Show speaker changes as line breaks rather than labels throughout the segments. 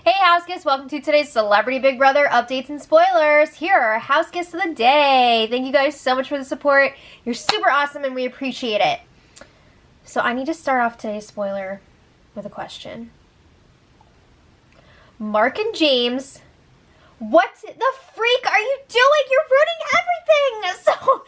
Hey house guests, welcome to today's Celebrity Big Brother updates and spoilers. Here are our house guests of the day. Thank you guys so much for the support. You're super awesome and we appreciate it. So I need to start off today's spoiler with a question. Mark and James, what the freak are you doing? You're ruining everything! So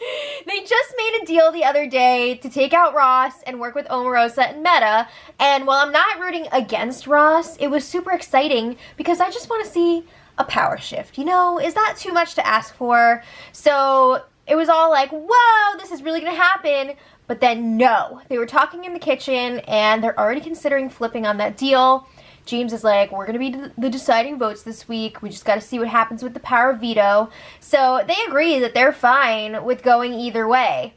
they just made a deal the other day to take out Ross and work with Omarosa and Meta. And while I'm not rooting against Ross, it was super exciting because I just want to see a power shift. You know, is that too much to ask for? So it was all like, whoa, this is really going to happen. But then no, they were talking in the kitchen and they're already considering flipping on that deal. James is like, we're going to be the deciding votes this week. We just got to see what happens with the power of veto. So they agree that they're fine with going either way.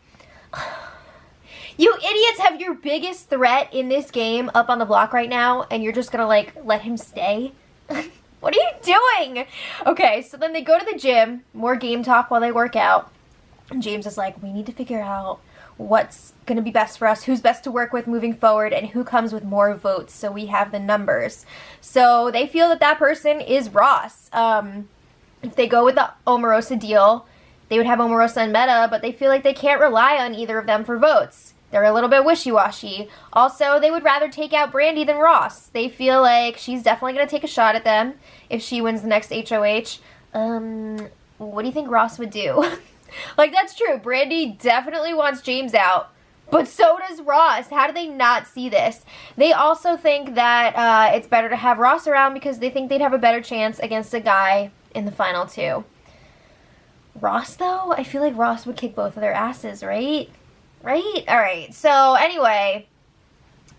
You idiots have your biggest threat in this game up on the block right now, and you're just going to, like, let him stay? What are you doing? Okay, so then they go to the gym. More game talk while they work out. And James is like, we need to figure out what's going to be best for us, who's best to work with moving forward, and who comes with more votes so we have the numbers. So they feel that that person is Ross. If they go with the Omarosa deal, they would have Omarosa and Meta, but they feel like they can't rely on either of them for votes. They're a little bit wishy-washy. Also, they would rather take out Brandy than Ross. They feel like she's definitely going to take a shot at them if she wins the next HOH. What do you think Ross would do? Like, that's true. Brandy definitely wants James out, but so does Ross. How do they not see this? They also think that it's better to have Ross around because they think they'd have a better chance against a guy in the final two. Ross, though? I feel like Ross would kick both of their asses, right? Right? Alright, so anyway,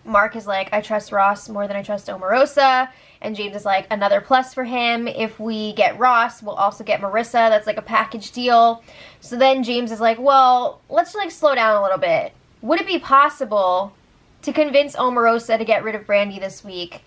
Mark is like, I trust Ross more than I trust Omarosa. And James is like, another plus for him. If we get Ross, we'll also get Marissa. That's like a package deal. So then James is like, well, let's like slow down a little bit. Would it be possible to convince Omarosa to get rid of Brandy this week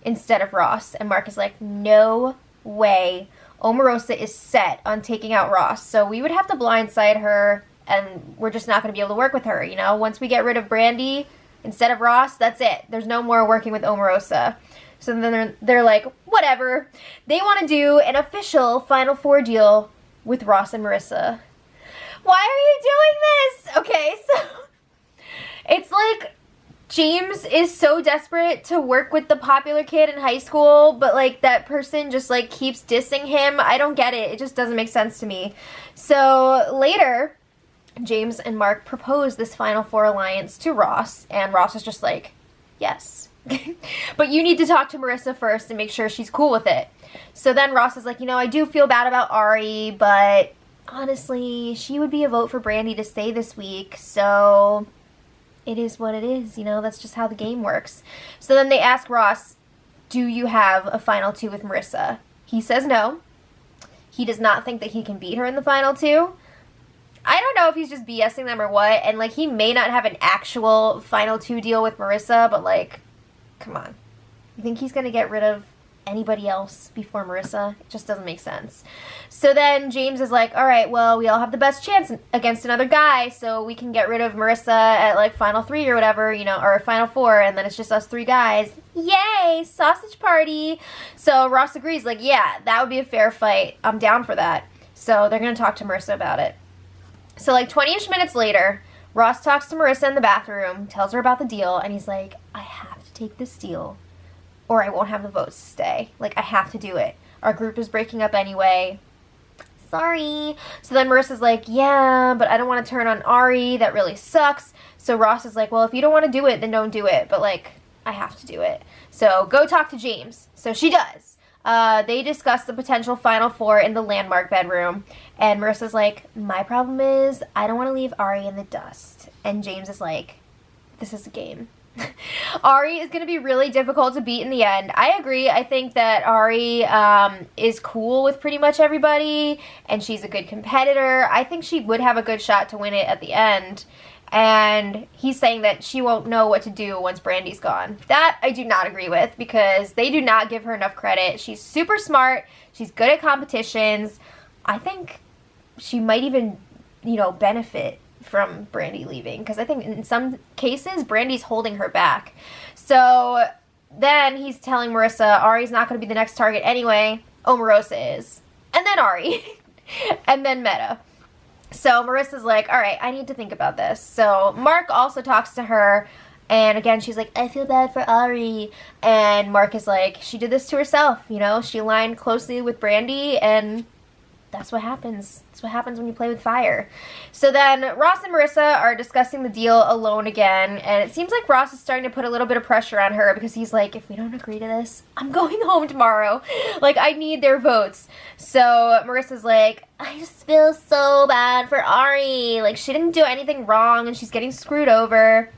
instead of Ross? And Mark is like, no way. Omarosa is set on taking out Ross. So we would have to blindside her and we're just not going to be able to work with her. You know, once we get rid of Brandy instead of Ross, that's it. There's no more working with Omarosa. So then they're like, whatever. They want to do an official Final Four deal with Ross and Marissa. Why are you doing this? Okay, so it's like James is so desperate to work with the popular kid in high school, but like that person just like keeps dissing him. I don't get it. It just doesn't make sense to me. So later, James and Mark propose this Final Four alliance to Ross, and Ross is just like, yes. But you need to talk to Marissa first and make sure she's cool with it. So then Ross is like, you know, I do feel bad about Ari, but honestly, she would be a vote for Brandy to stay this week, so it is what it is, you know, that's just how the game works. So then they ask Ross, do you have a final two with Marissa? He says no. He does not think that he can beat her in the final two. I don't know if he's just BSing them or what, and like he may not have an actual final two deal with Marissa, but like, come on. You think he's going to get rid of anybody else before Marissa? It just doesn't make sense. So then James is like, all right, well, we all have the best chance against another guy, so we can get rid of Marissa at like final three or whatever, you know, or final four, and then it's just us three guys. Yay, sausage party. So Ross agrees, like, yeah, that would be a fair fight. I'm down for that. So they're going to talk to Marissa about it. So like 20-ish minutes later, Ross talks to Marissa in the bathroom, tells her about the deal, and he's like, I have to take this deal or I won't have the votes to stay. Like, I have to do it. Our group is breaking up anyway. Sorry. So then Marissa's like, yeah, but I don't want to turn on Ari. That really sucks. So Ross is like, well, if you don't want to do it, then don't do it. But, like, I have to do it. So go talk to James. So she does. They discuss the potential Final Four in the Landmark bedroom. And Marissa's like, my problem is I don't want to leave Ari in the dust. And James is like, this is a game. Ari is going to be really difficult to beat in the end. I agree. I think that Ari is cool with pretty much everybody, and she's a good competitor. I think she would have a good shot to win it at the end. And he's saying that she won't know what to do once Brandy's gone. That I do not agree with because they do not give her enough credit. She's super smart. She's good at competitions. I think she might even, you know, benefit from Brandy leaving because I think in some cases Brandy's holding her back. So then he's telling Marissa, Ari's not going to be the next target anyway. Omarosa is. And then Ari. And then Meta. So Marissa's like, all right, I need to think about this. So Mark also talks to her. And again, she's like, I feel bad for Ari. And Mark is like, she did this to herself. You know, she aligned closely with Brandy. And that's what happens. That's what happens when you play with fire. So then Ross and Marissa are discussing the deal alone again, and it seems like Ross is starting to put a little bit of pressure on her because he's like, if we don't agree to this, I'm going home tomorrow. Like, I need their votes. So Marissa's like, I just feel so bad for Ari. Like, she didn't do anything wrong, and she's getting screwed over.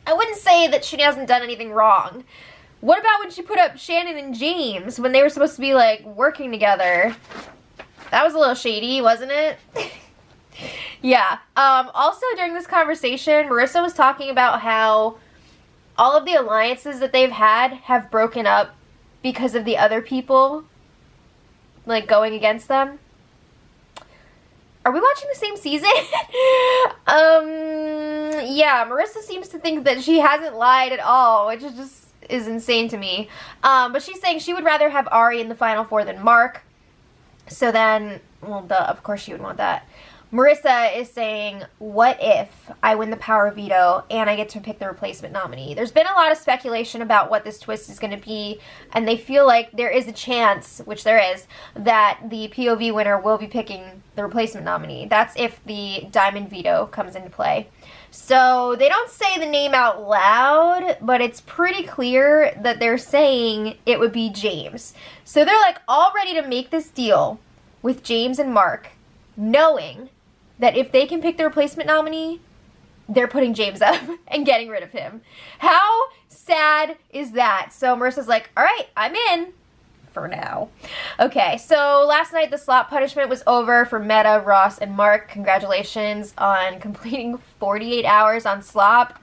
I wouldn't say that she hasn't done anything wrong. What about when she put up Shannon and James when they were supposed to be, like, working together? That was a little shady, wasn't it? Yeah. Also, during this conversation, Marissa was talking about how all of the alliances that they've had have broken up because of the other people, like, going against them. Are we watching the same season? Yeah, Marissa seems to think that she hasn't lied at all, which is insane to me. But she's saying she would rather have Ari in the Final Four than Mark. So then, well, duh, of course she would want that. Marissa is saying, what if I win the power veto and I get to pick the replacement nominee? There's been a lot of speculation about what this twist is going to be, and they feel like there is a chance, which there is, that the POV winner will be picking the replacement nominee. That's if the diamond veto comes into play. So they don't say the name out loud, but it's pretty clear that they're saying it would be James. So they're like all ready to make this deal with James and Mark, knowing that if they can pick the replacement nominee, they're putting James up and getting rid of him. How sad is that? So Marissa's like, all right, I'm in. For now. Okay, so last night the slot punishment was over for Meta, Ross, and Mark. Congratulations on completing 48 hours on slop.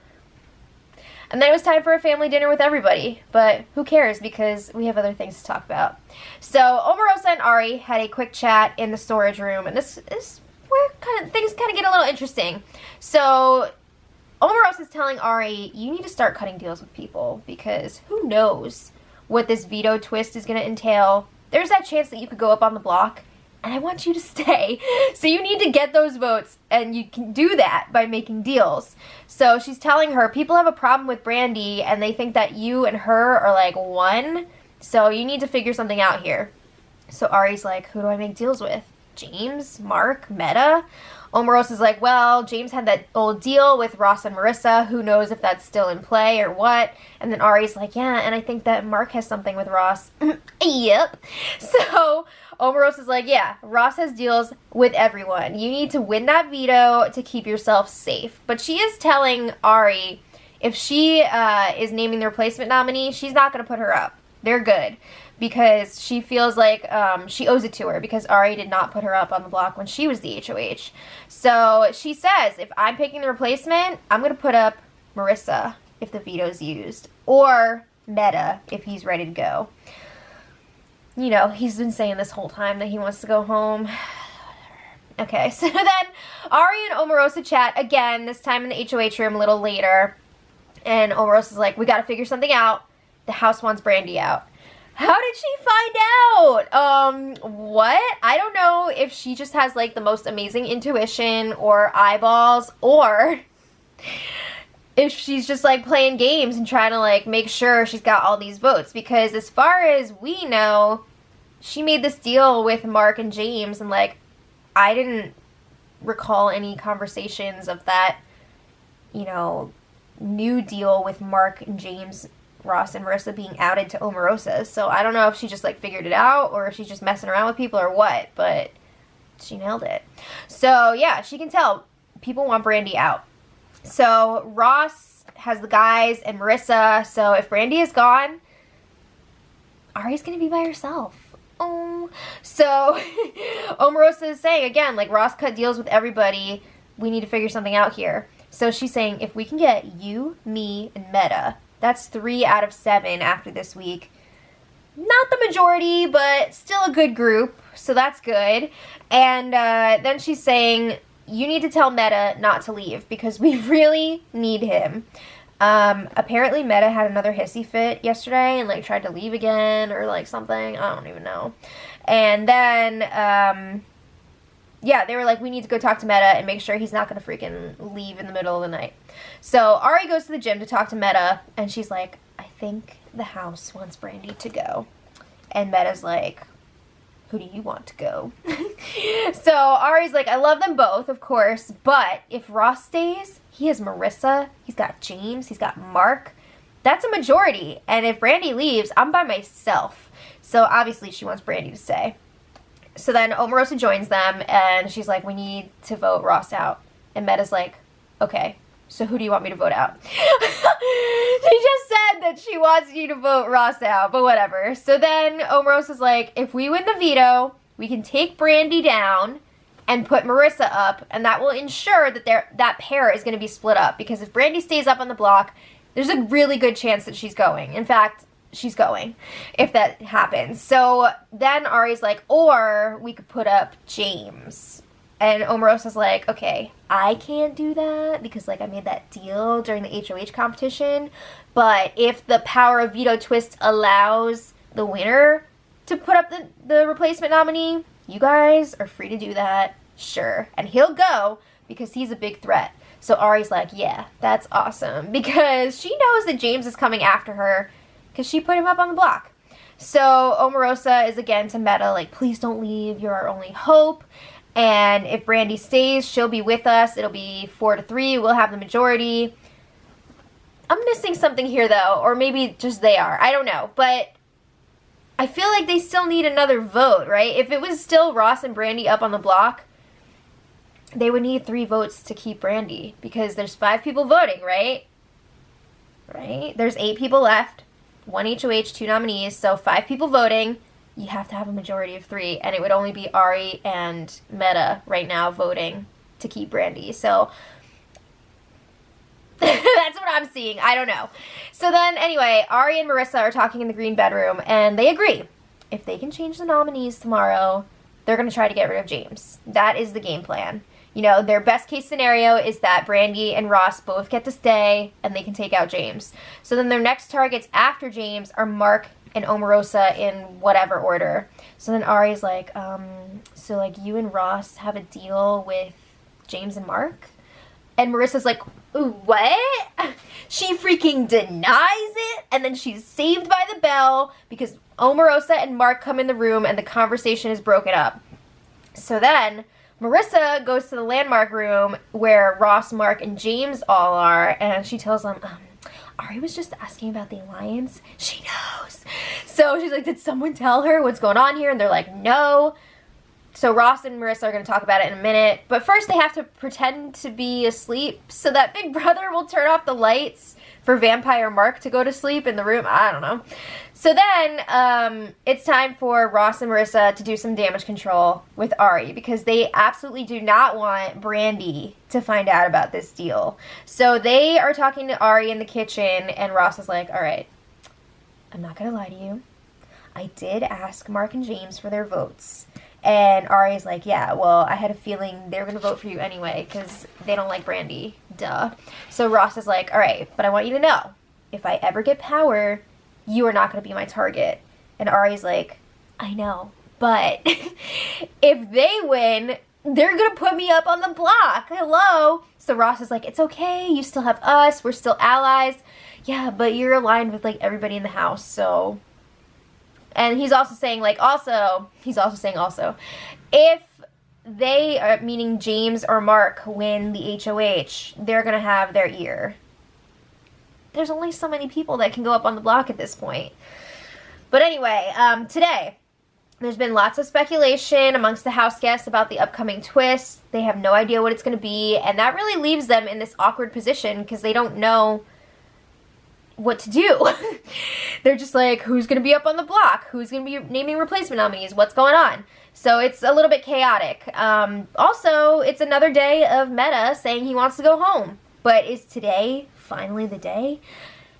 And then it was time for a family dinner with everybody. But who cares, because we have other things to talk about. So Omarosa and Ari had a quick chat in the storage room, and this is where things kind of get a little interesting. So Omarosa is telling Ari, you need to start cutting deals with people, because who knows what this veto twist is going to entail. There's that chance that you could go up on the block, and I want you to stay. So you need to get those votes, and you can do that by making deals. So she's telling her, people have a problem with Brandy, and they think that you and her are like one, so you need to figure something out here. So Ari's like, who do I make deals with? James? Mark? Meta? Omarosa's like, well, James had that old deal with Ross and Marissa. Who knows if that's still in play or what? And then Ari's like, yeah, and I think that Mark has something with Ross. Yep. So Omarosa's like, yeah, Ross has deals with everyone. You need to win that veto to keep yourself safe. But she is telling Ari, if she is naming the replacement nominee, she's not going to put her up. They're good. Because she feels like she owes it to her, because Ari did not put her up on the block when she was the HOH. So she says, if I'm picking the replacement, I'm going to put up Marissa if the veto's used, or Meta if he's ready to go. You know, he's been saying this whole time that he wants to go home. Okay, so then Ari and Omarosa chat again, this time in the HOH room a little later. And Omarosa's like, we got to figure something out. The house wants Brandy out. How did she find out? What? I don't know if she just has, like, the most amazing intuition or eyeballs, or if she's just, like, playing games and trying to, like, make sure she's got all these votes. Because as far as we know, she made this deal with Mark and James, and, like, I didn't recall any conversations of that, you know, new deal with Mark and James, Ross and Marissa being outed to Omarosa. So I don't know if she just like figured it out, or if she's just messing around with people or what, but she nailed it. So yeah, she can tell people want Brandy out. So Ross has the guys and Marissa. So if Brandy is gone, Ari's gonna be by herself. Oh, so Omarosa is saying again, like, Ross cut deals with everybody. We need to figure something out here. So she's saying, if we can get you, me, and Meta, that's 3 out of 7 after this week. Not the majority, but still a good group, so that's good. And then she's saying, you need to tell Meta not to leave, because we really need him. Apparently Meta had another hissy fit yesterday and like tried to leave again or like something. I don't even know. And then, yeah, they were like, we need to go talk to Meta and make sure he's not going to freaking leave in the middle of the night. So Ari goes to the gym to talk to Meta, and she's like, I think the house wants Brandy to go. And Meta's like, who do you want to go? So Ari's like, I love them both, of course, but if Ross stays, he has Marissa, he's got James, he's got Mark. That's a majority. And if Brandy leaves, I'm by myself. So obviously she wants Brandy to stay. So then Omarosa joins them, and she's like, we need to vote Ross out. And Meta's like, okay, so who do you want me to vote out? She just said that she wants you to vote Ross out, but whatever. So then Omarosa's like, if we win the veto, we can take Brandy down and put Marissa up, and that will ensure that that pair is going to be split up. Because if Brandy stays up on the block, there's a really good chance that she's going. In fact, she's going if that happens. So then Ari's like, or we could put up James. And Omarosa's like, okay, I can't do that because like I made that deal during the HOH competition. But if the power of veto twist allows the winner to put up the replacement nominee, you guys are free to do that, sure. And he'll go because he's a big threat. So Ari's like, yeah, that's awesome. Because she knows that James is coming after her because she put him up on the block. So Omarosa is again to Meta, like, please don't leave. You're our only hope. And if Brandy stays, she'll be with us. It'll be 4-3. We'll have the majority. I'm missing something here, though. Or maybe just they are. I don't know. But I feel like they still need another vote, right? If it was still Ross and Brandy up on the block, they would need 3 votes to keep Brandy. Because there's 5 people voting, right? Right? There's 8 people left. 1 HOH, 2 nominees. So 5 people voting. You have to have a majority of 3, and it would only be Ari and Meta right now voting to keep Brandy. So that's what I'm seeing. I don't know. So then, anyway, Ari and Marissa are talking in the green bedroom, and they agree. If they can change the nominees tomorrow, they're going to try to get rid of James. That is the game plan. You know, their best case scenario is that Brandy and Ross both get to stay, and they can take out James. So then their next targets after James are Mark and Omarosa in whatever order. So then Ari's like, so like you and Ross have a deal with James and Mark? And Marissa's like, what? She freaking denies it, and then she's saved by the bell because Omarosa and Mark come in the room and the conversation is broken up. So then Marissa goes to the landmark room where Ross, Mark, and James all are, and she tells them, Ari was just asking about the alliance. She knows. So she's like, did someone tell her what's going on here? And they're like, no. So Ross and Marissa are going to talk about it in a minute. But first they have to pretend to be asleep so that Big Brother will turn off the lights for Vampire Mark to go to sleep in the room. I don't know. So then it's time for Ross and Marissa to do some damage control with Ari because they absolutely do not want Brandy to find out about this deal. So they are talking to Ari in the kitchen, and Ross is like, all right, I'm not going to lie to you. I did ask Mark and James for their votes. And Ari's like, yeah, well, I had a feeling they were going to vote for you anyway because they don't like Brandy. Duh. So Ross is like, all right, but I want you to know, if I ever get power, you are not going to be my target. And Ari's like, I know, but if they win, they're going to put me up on the block. Hello. So Ross is like, it's okay. You still have us. We're still allies. Yeah, but you're aligned with, like, everybody in the house, so. And he's also saying, like, if they, meaning James or Mark, win the HOH, they're going to have their ear. There's only so many people that can go up on the block at this point. But anyway, today, there's been lots of speculation amongst the house guests about the upcoming twist. They have no idea what it's going to be, and that really leaves them in this awkward position because they don't know what to do. They're just like, who's going to be up on the block? Who's going to be naming replacement nominees? What's going on? So it's a little bit chaotic. Also, it's another day of Meta saying he wants to go home. But is today finally the day?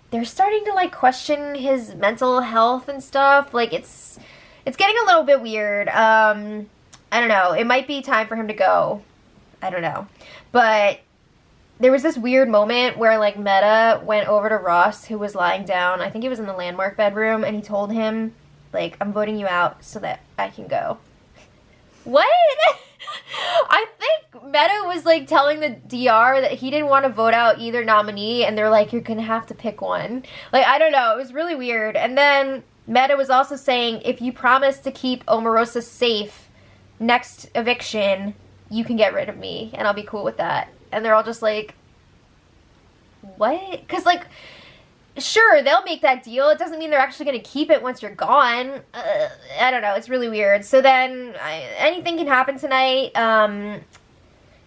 They're starting to, like, question his mental health and stuff. Like, it's getting a little bit weird. I don't know. It might be time for him to go. I don't know. But there was this weird moment where, like, Meta went over to Ross, who was lying down. I think it was in the Landmark bedroom, and he told him, like, I'm voting you out so that I can go. What? I think Meta was, like, telling the DR that he didn't want to vote out either nominee, and they're like, you're gonna have to pick one. Like, I don't know. It was really weird. And then Meta was also saying, if you promise to keep Omarosa safe next eviction, you can get rid of me, and I'll be cool with that. And they're all just like, what? Because, like, sure, they'll make that deal. It doesn't mean they're actually going to keep it once you're gone. I don't know. It's really weird. So then, anything can happen tonight.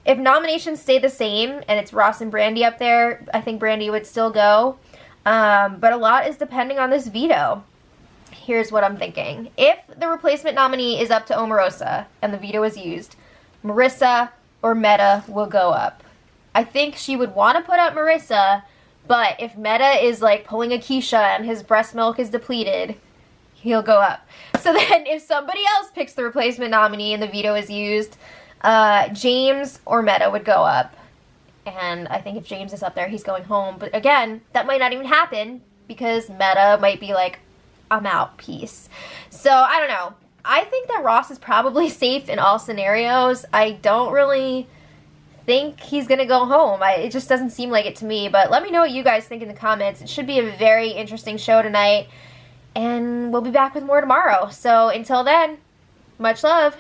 If nominations stay the same, and it's Ross and Brandy up there, I think Brandy would still go. But a lot is depending on this veto. Here's what I'm thinking. If the replacement nominee is up to Omarosa, and the veto is used, Marissa or Meta will go up. I think she would want to put up Marissa, but if Meta is, like, pulling a Keisha and his breast milk is depleted, he'll go up. So then if somebody else picks the replacement nominee and the veto is used, James or Meta would go up. And I think if James is up there, he's going home. But again, that might not even happen because Meta might be like, I'm out, peace. So I don't know. I think that Ross is probably safe in all scenarios. I don't really think he's gonna go home. It just doesn't seem like it to me, but let me know what you guys think in the comments. It should be a very interesting show tonight, and we'll be back with more tomorrow. So until then, much love.